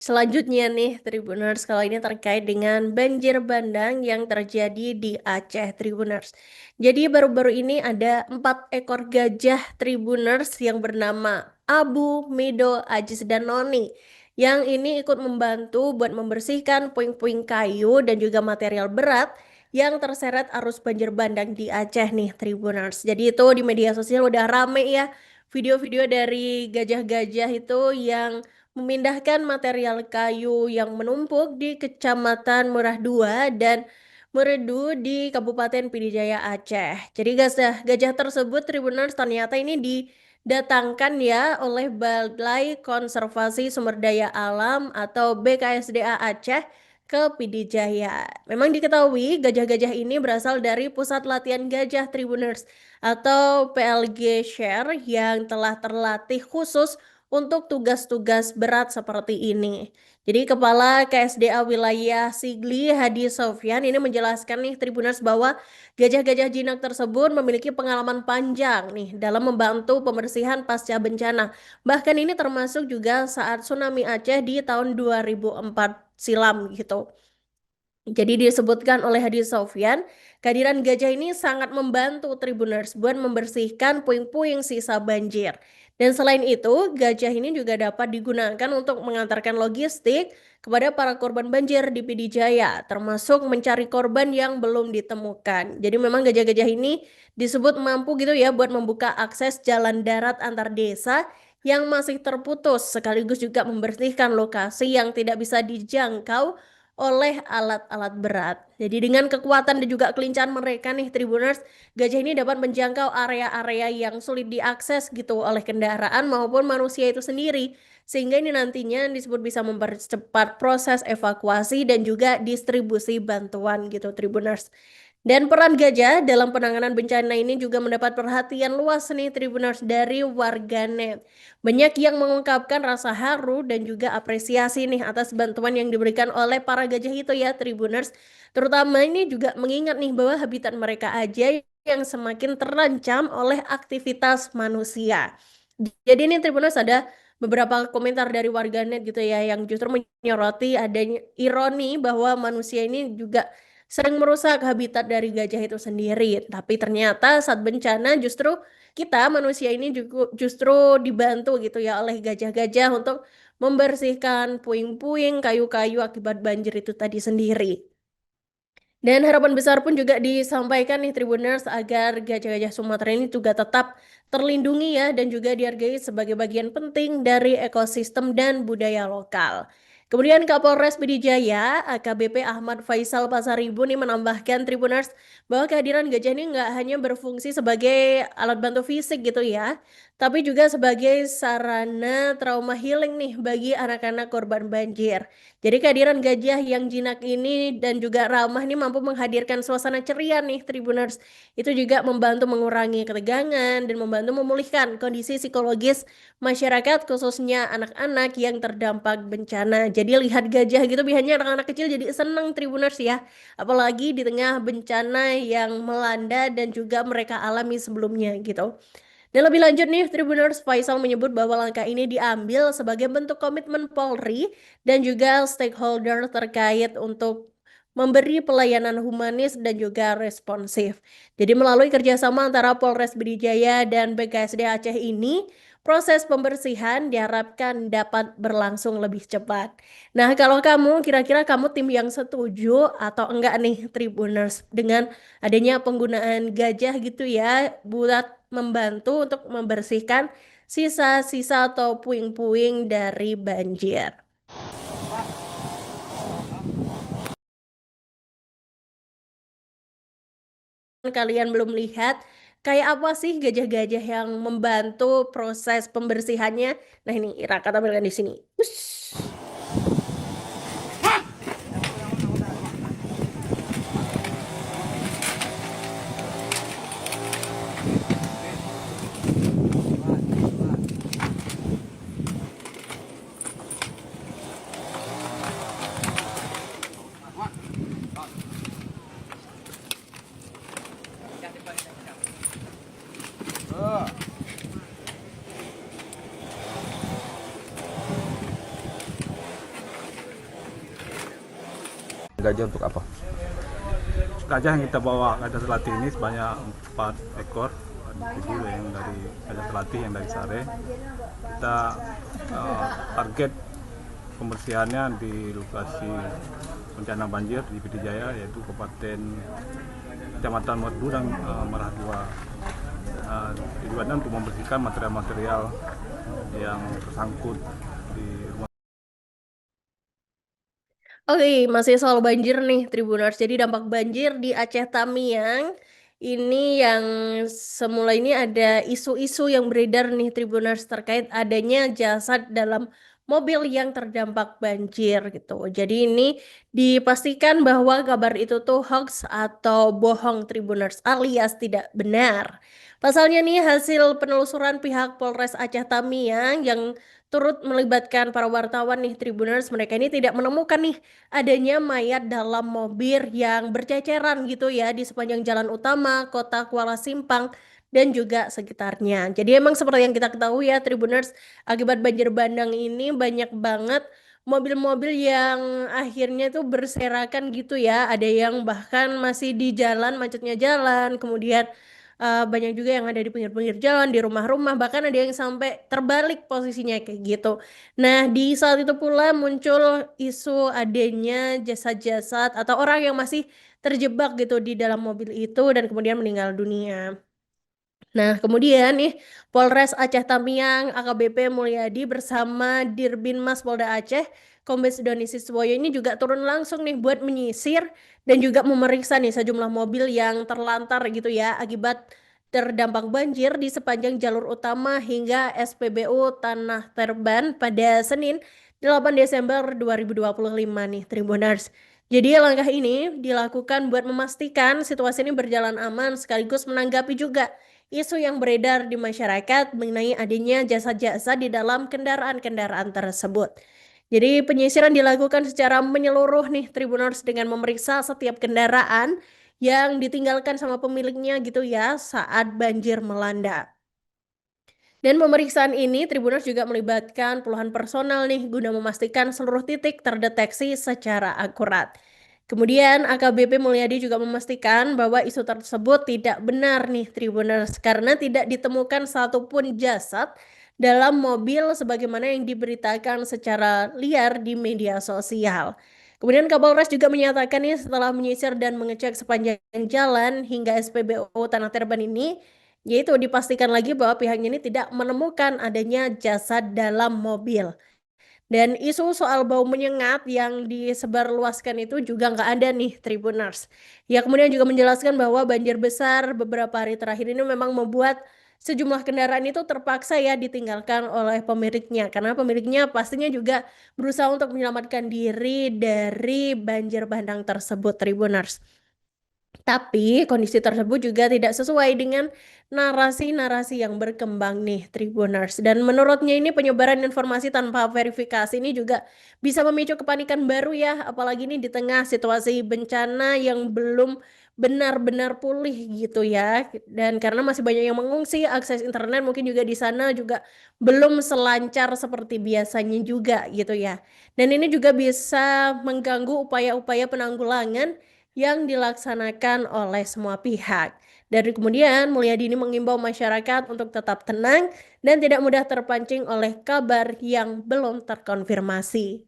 Selanjutnya nih, Tribuners, kalau ini terkait dengan banjir bandang yang terjadi di Aceh, Tribuners. Jadi baru-baru ini ada 4 ekor gajah Tribuners yang bernama Abu, Mido, Ajis, dan Noni. Yang ini ikut membantu buat membersihkan puing-puing kayu dan juga material berat yang terseret arus banjir bandang di Aceh nih, Tribuners. Jadi itu di media sosial udah rame ya video-video dari gajah-gajah itu yang memindahkan material kayu yang menumpuk di Kecamatan Merah 2 dan Meredu di Kabupaten Pidijaya Aceh. Jadi gajah tersebut Tribuners ternyata ini didatangkan ya oleh Balai Konservasi Sumber Daya Alam atau BKSDA Aceh ke Pidijaya. Memang diketahui gajah-gajah ini berasal dari Pusat Latihan Gajah Tribuners atau PLG Share yang telah terlatih khusus untuk tugas-tugas berat seperti ini. Jadi Kepala KSDA Wilayah Sigli Hadi Sofyan ini menjelaskan nih Tribuners bahwa gajah-gajah jinak tersebut memiliki pengalaman panjang nih dalam membantu pembersihan pasca bencana. Bahkan ini termasuk juga saat tsunami Aceh di tahun 2004 silam gitu. Jadi disebutkan oleh Hadi Sofyan, kehadiran gajah ini sangat membantu Tribuners buat membersihkan puing-puing sisa banjir. Dan selain itu, gajah ini juga dapat digunakan untuk mengantarkan logistik kepada para korban banjir di Pidijaya, termasuk mencari korban yang belum ditemukan. Jadi memang gajah-gajah ini disebut mampu gitu ya buat membuka akses jalan darat antar desa yang masih terputus, sekaligus juga membersihkan lokasi yang tidak bisa dijangkau oleh alat-alat berat. Jadi dengan kekuatan dan juga kelincahan mereka nih Tribuners, gajah ini dapat menjangkau area-area yang sulit diakses gitu oleh kendaraan maupun manusia itu sendiri. Sehingga ini nantinya disebut bisa mempercepat proses evakuasi dan juga distribusi bantuan gitu Tribuners. Dan peran gajah dalam penanganan bencana ini juga mendapat perhatian luas nih Tribuners dari warganet. Banyak yang mengungkapkan rasa haru dan juga apresiasi nih atas bantuan yang diberikan oleh para gajah itu ya Tribuners. Terutama ini juga mengingat nih bahwa habitat mereka aja yang semakin terancam oleh aktivitas manusia. Jadi ini Tribuners ada beberapa komentar dari warganet gitu ya yang justru menyoroti adanya ironi bahwa manusia ini juga sering merusak habitat dari gajah itu sendiri. Tapi ternyata saat bencana justru kita manusia ini juga justru dibantu gitu ya oleh gajah-gajah untuk membersihkan puing-puing kayu-kayu akibat banjir itu tadi sendiri. Dan harapan besar pun juga disampaikan nih Tribuners agar gajah-gajah Sumatera ini juga tetap terlindungi ya dan juga dihargai sebagai bagian penting dari ekosistem dan budaya lokal. Kemudian Kapolres Pidijaya, AKBP Ahmad Faisal Pasaribu nih menambahkan Tribuners bahwa kehadiran gajah ini nggak hanya berfungsi sebagai alat bantu fisik gitu ya, tapi juga sebagai sarana trauma healing nih bagi anak-anak korban banjir. Jadi kehadiran gajah yang jinak ini dan juga ramah ini mampu menghadirkan suasana ceria nih Tribuners. Itu juga membantu mengurangi ketegangan dan membantu memulihkan kondisi psikologis masyarakat khususnya anak-anak yang terdampak bencana. Jadi lihat gajah gitu biasanya anak-anak kecil jadi seneng Tribuners ya. Apalagi di tengah bencana yang melanda dan juga mereka alami sebelumnya gitu. Dan lebih lanjut nih, Tribuners Faisal menyebut bahwa langkah ini diambil sebagai bentuk komitmen Polri dan juga stakeholder terkait untuk memberi pelayanan humanis dan juga responsif. Jadi melalui kerjasama antara Polres Bidijaya dan BKSD Aceh ini, proses pembersihan diharapkan dapat berlangsung lebih cepat. Nah, kalau kamu, kira-kira kamu tim yang setuju atau enggak nih Tribuners dengan adanya penggunaan gajah gitu ya buat membantu untuk membersihkan sisa-sisa atau puing-puing dari banjir. Kalian belum lihat kayak apa sih gajah-gajah yang membantu proses pembersihannya? Nah ini Raka tampilkan di sini. Ush. Gajah untuk apa? Gajah yang kita bawa gajah selatih ini sebanyak 4 ekor individu yang dari gajah selatih yang dari Sare. Kita target pembersihannya di lokasi bencana banjir di Pidijaya, yaitu Kabupaten Kecamatan Merdu dan Merah Dua. Tujuannya untuk membersihkan material-material yang tersangkut di rumah. Oke, masih soal banjir nih Tribuners. Jadi dampak banjir di Aceh Tamiang ini yang semula ini ada isu-isu yang beredar nih Tribuners terkait adanya jasad dalam mobil yang terdampak banjir gitu. Jadi ini dipastikan bahwa kabar itu tuh hoax atau bohong Tribuners alias tidak benar. Pasalnya nih hasil penelusuran pihak Polres Aceh Tamiang yang turut melibatkan para wartawan nih Tribuners, mereka ini tidak menemukan nih adanya mayat dalam mobil yang berceceran gitu ya di sepanjang jalan utama kota Kuala Simpang dan juga sekitarnya. Jadi emang seperti yang kita ketahui ya Tribuners, akibat banjir bandang ini banyak banget mobil-mobil yang akhirnya tuh berserakan gitu ya. Ada yang bahkan masih di jalan, macetnya jalan, kemudian banyak juga yang ada di pinggir-pinggir jalan, di rumah-rumah, bahkan ada yang sampai terbalik posisinya kayak gitu. Nah, di saat itu pula muncul isu adanya jasad-jasad atau orang yang masih terjebak gitu di dalam mobil itu dan kemudian meninggal dunia. Nah, kemudian nih Polres Aceh Tamiang AKBP Mulyadi bersama Dirbinmas Polda Aceh Kombes Doni Siswoyo ini juga turun langsung nih buat menyisir dan juga memeriksa nih sejumlah mobil yang terlantar gitu ya akibat terdampak banjir di sepanjang jalur utama hingga SPBU Tanah Terban pada Senin 8 Desember 2025 nih Tribuners. Jadi langkah ini dilakukan buat memastikan situasi ini berjalan aman sekaligus menanggapi juga isu yang beredar di masyarakat mengenai adanya jasa-jasa di dalam kendaraan-kendaraan tersebut. Jadi penyisiran dilakukan secara menyeluruh nih Tribuners dengan memeriksa setiap kendaraan yang ditinggalkan sama pemiliknya gitu ya saat banjir melanda. Dan pemeriksaan ini Tribuners juga melibatkan puluhan personal nih guna memastikan seluruh titik terdeteksi secara akurat. Kemudian AKBP Mulyadi juga memastikan bahwa isu tersebut tidak benar nih Tribuners karena tidak ditemukan satupun jasad dalam mobil sebagaimana yang diberitakan secara liar di media sosial. Kemudian Kapolres juga menyatakan nih setelah menyisir dan mengecek sepanjang jalan hingga SPBU Tanah Terban ini, yaitu dipastikan lagi bahwa pihaknya ini tidak menemukan adanya jasad dalam mobil. Dan isu soal bau menyengat yang disebarluaskan itu juga nggak ada nih Tribuners. Ya kemudian juga menjelaskan bahwa banjir besar beberapa hari terakhir ini memang membuat sejumlah kendaraan itu terpaksa ya ditinggalkan oleh pemiliknya. Karena pemiliknya pastinya juga berusaha untuk menyelamatkan diri dari banjir bandang tersebut Tribuners. Tapi kondisi tersebut juga tidak sesuai dengan narasi-narasi yang berkembang nih Tribuners. Dan menurutnya ini penyebaran informasi tanpa verifikasi ini juga bisa memicu kepanikan baru ya. Apalagi ini di tengah situasi bencana yang belum benar-benar pulih gitu ya. Dan karena masih banyak yang mengungsi, akses internet mungkin juga di sana juga belum selancar seperti biasanya juga gitu ya. Dan ini juga bisa mengganggu upaya-upaya penanggulangan yang dilaksanakan oleh semua pihak. Dari kemudian, Mulyadi ini mengimbau masyarakat untuk tetap tenang dan tidak mudah terpancing oleh kabar yang belum terkonfirmasi.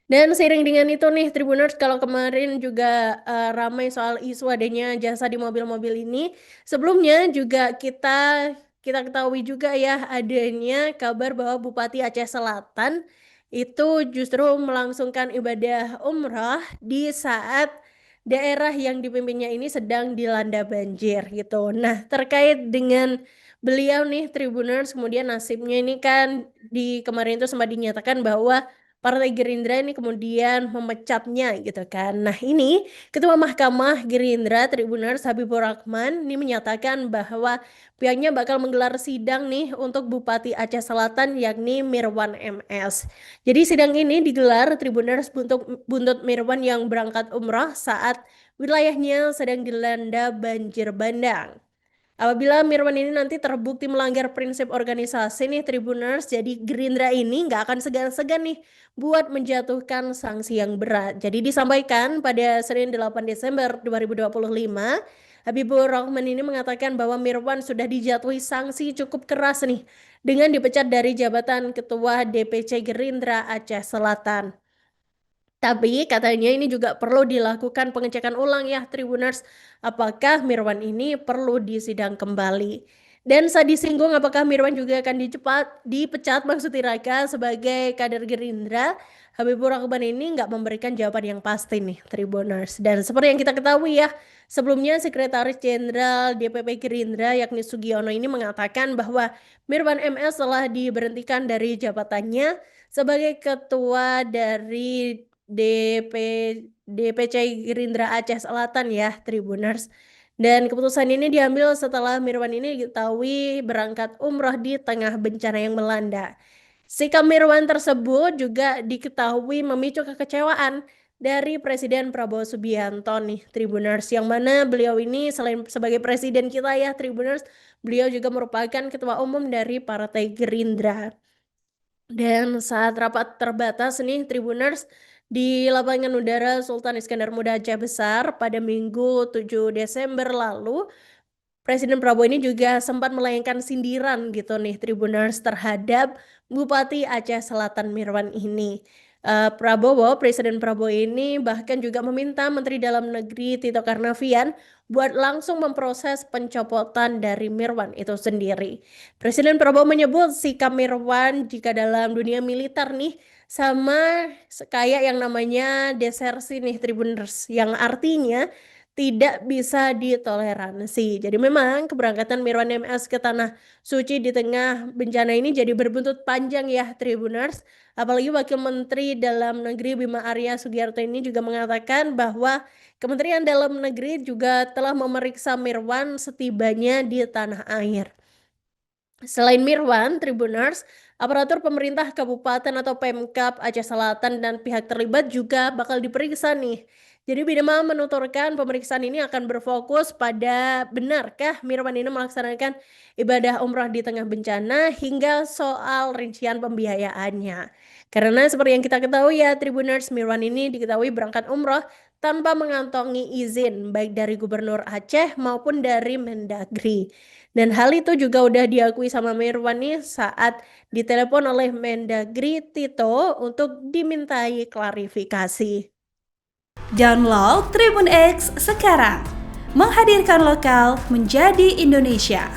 Dan seiring dengan itu nih Tribuners, kalau kemarin juga ramai soal isu adanya jasa di mobil-mobil ini, sebelumnya juga kita ketahui juga ya adanya kabar bahwa Bupati Aceh Selatan itu justru melangsungkan ibadah umrah di saat daerah yang dipimpinnya ini sedang dilanda banjir gitu. Nah, terkait dengan beliau nih Tribuners, kemudian nasibnya ini kan di kemarin itu sempat dinyatakan bahwa Partai Gerindra ini kemudian memecatnya gitu kan. Nah ini Ketua Mahkamah Gerindra Tribuners Habibur Rahman ini menyatakan bahwa pihaknya bakal menggelar sidang nih untuk Bupati Aceh Selatan yakni Mirwan MS. Jadi sidang ini digelar Tribuners buntut Mirwan yang berangkat umrah saat wilayahnya sedang dilanda banjir bandang. Apabila Mirwan ini nanti terbukti melanggar prinsip organisasi nih Tribuners, jadi Gerindra ini nggak akan segan-segan nih buat menjatuhkan sanksi yang berat. Jadi disampaikan pada Senin 8 Desember 2025, Habibur Rahman ini mengatakan bahwa Mirwan sudah dijatuhi sanksi cukup keras nih dengan dipecat dari jabatan Ketua DPC Gerindra Aceh Selatan. Tapi katanya ini juga perlu dilakukan pengecekan ulang ya Tribuners, apakah Mirwan ini perlu disidang kembali. Dan saat disinggung apakah Mirwan juga akan dipecat maksud Iraka sebagai kader Gerindra, Habibur Rahman ini nggak memberikan jawaban yang pasti nih Tribuners. Dan seperti yang kita ketahui ya, sebelumnya Sekretaris Jenderal DPP Gerindra yakni Sugiono ini mengatakan bahwa Mirwan MS telah diberhentikan dari jabatannya sebagai ketua dari DPC Gerindra Aceh Selatan ya Tribuners. Dan keputusan ini diambil setelah Mirwan ini diketahui berangkat umroh di tengah bencana yang melanda. Sikap Mirwan tersebut juga diketahui memicu kekecewaan dari Presiden Prabowo Subianto nih Tribuners, yang mana beliau ini selain sebagai presiden kita ya Tribuners, beliau juga merupakan ketua umum dari Partai Gerindra. Dan saat rapat terbatas nih Tribuners di lapangan udara Sultan Iskandar Muda Aceh Besar pada Minggu 7 Desember lalu, Presiden Prabowo ini juga sempat melayangkan sindiran gitu nih Tribuners terhadap Bupati Aceh Selatan Mirwan ini. Presiden Prabowo ini bahkan juga meminta Menteri Dalam Negeri Tito Karnavian buat langsung memproses pencopotan dari Mirwan itu sendiri. Presiden Prabowo menyebut sikap Mirwan jika dalam dunia militer nih sama kayak yang namanya desersi nih Tribuners, yang artinya tidak bisa ditoleransi. Jadi memang keberangkatan Mirwan MS ke Tanah Suci di tengah bencana ini jadi berbuntut panjang ya Tribuners. Apalagi Wakil Menteri Dalam Negeri Bima Arya Sugiarto ini juga mengatakan bahwa Kementerian Dalam Negeri juga telah memeriksa Mirwan setibanya di tanah air. Selain Mirwan, Tribuners, aparatur pemerintah kabupaten atau Pemkab Aceh Selatan dan pihak terlibat juga bakal diperiksa nih. Jadi Bidema menuturkan pemeriksaan ini akan berfokus pada benarkah Mirwan ini melaksanakan ibadah umrah di tengah bencana hingga soal rincian pembiayaannya. Karena seperti yang kita ketahui ya Tribuners, Mirwan ini diketahui berangkat umrah tanpa mengantongi izin baik dari Gubernur Aceh maupun dari Mendagri. Dan hal itu juga udah diakui sama Mirwan nih saat ditelepon oleh Mendagri Tito untuk dimintai klarifikasi. Download Tribun X sekarang, menghadirkan lokal menjadi Indonesia.